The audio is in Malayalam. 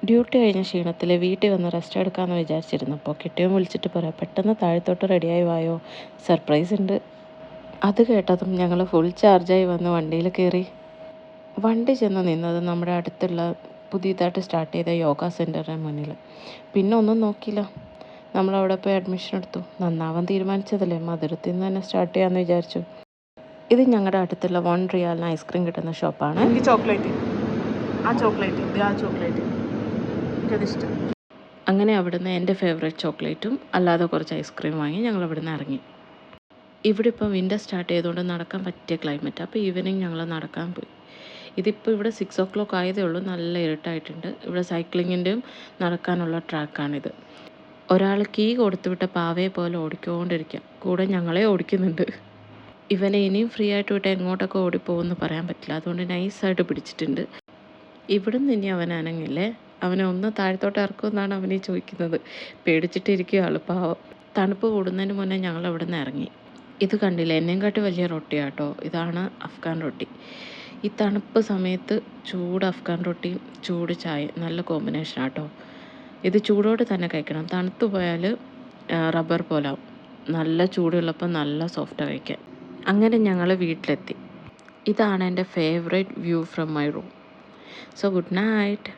ഡ്യൂട്ടി കഴിഞ്ഞ ക്ഷീണത്തിൽ വീട്ടിൽ വന്ന് റെസ്റ്റ് എടുക്കാമെന്ന് വിചാരിച്ചിരുന്നപ്പോൾ കെട്ടിയവൻ വിളിച്ചിട്ട് പറയാം, പെട്ടെന്ന് താഴത്തോട്ട് റെഡിയായി വായോ, സർപ്രൈസ് ഉണ്ട്. അത് കേട്ടതും ഞങ്ങൾ ഫുൾ ചാർജായി വന്ന് വണ്ടിയിൽ കയറി. വണ്ടി ചെന്ന് നിന്നത് നമ്മുടെ അടുത്തുള്ള പുതിയതായിട്ട് സ്റ്റാർട്ട് ചെയ്ത യോഗ സെൻറ്ററിന് മുന്നിൽ. പിന്നെ ഒന്നും നോക്കിയില്ല, നമ്മളവിടെ പോയി അഡ്മിഷൻ എടുത്തു. നന്നാവാൻ തീരുമാനിച്ചതല്ലേ, മധുരത്തിൽ നിന്ന് തന്നെ സ്റ്റാർട്ട് ചെയ്യാമെന്ന് വിചാരിച്ചു. ഇത് ഞങ്ങളുടെ അടുത്തുള്ള 1 റിയാലിന് ഐസ്ക്രീം കിട്ടുന്ന ഷോപ്പാണ്. എനിക്ക് ചോക്ലേറ്റ്, ആ ചോക്ലേറ്റ് എനിക്കതിഷ്ടം. അങ്ങനെ അവിടുന്ന് എൻ്റെ ഫേവറേറ്റ് ചോക്ലേറ്റും അല്ലാതെ കുറച്ച് ഐസ്ക്രീം വാങ്ങി ഞങ്ങൾ അവിടുന്ന് ഇറങ്ങി. ഇവിടെ ഇപ്പോൾ വിൻ്റർ സ്റ്റാർട്ട് ചെയ്തുകൊണ്ട് നടക്കാൻ പറ്റിയ ക്ലൈമറ്റ്. അപ്പോൾ ഈവനിങ് ഞങ്ങൾ നടക്കാൻ പോയി. ഇതിപ്പോൾ ഇവിടെ 6 o'clock ആയതേ ഉള്ളൂ, നല്ല ഇരുട്ടായിട്ടുണ്ട്. ഇവിടെ സൈക്ലിങ്ങിൻ്റെയും നടക്കാനുള്ള ട്രാക്കാണിത്. ഒരാൾ കീ കൊടുത്തുവിട്ട പാവയെ പോലെ ഓടിക്കൊണ്ടിരിക്കുക, കൂടെ ഞങ്ങളെ ഓടിക്കുന്നുണ്ട്. ഇവനെ ഇനിയും ഫ്രീ ആയിട്ട് വിട്ട് എങ്ങോട്ടൊക്കെ ഓടിപ്പോകുമെന്ന് പറയാൻ പറ്റില്ല, അതുകൊണ്ട് നൈസായിട്ട് പിടിച്ചിട്ടുണ്ട്. ഇവിടുന്ന് ഇനി അവൻ അനങ്ങില്ലേ, അവനെ ഒന്ന് താഴത്തോട്ട് ഇറക്കുമെന്നാണ് അവനീ ചോദിക്കുന്നത്. പേടിച്ചിട്ടിരിക്കുക ആൾ, പാവം. തണുപ്പ് കൂടുന്നതിന് മുന്നേ ഞങ്ങൾ അവിടെ നിന്ന് ഇറങ്ങി. ഇത് കണ്ടില്ല, എന്നെയും കാട്ടി വലിയ റൊട്ടിയാട്ടോ. ഇതാണ് അഫ്ഗാൻ റൊട്ടി. ഈ തണുപ്പ് സമയത്ത് ചൂട് അഫ്ഗാൻ റൊട്ടിയും ചൂട് ചായ നല്ല കോമ്പിനേഷൻ ആട്ടോ. ഇത് ചൂടോടെ തന്നെ കഴിക്കണം, തണുത്ത് പോയാൽ റബ്ബർ പോലാവും. നല്ല ചൂടുള്ളപ്പോൾ നല്ല സോഫ്റ്റാണ് കഴിക്കാൻ. അങ്ങനെ ഞങ്ങൾ വീട്ടിലെത്തി. ഇതാണ് എൻ്റെ favourite view from my room. So good night.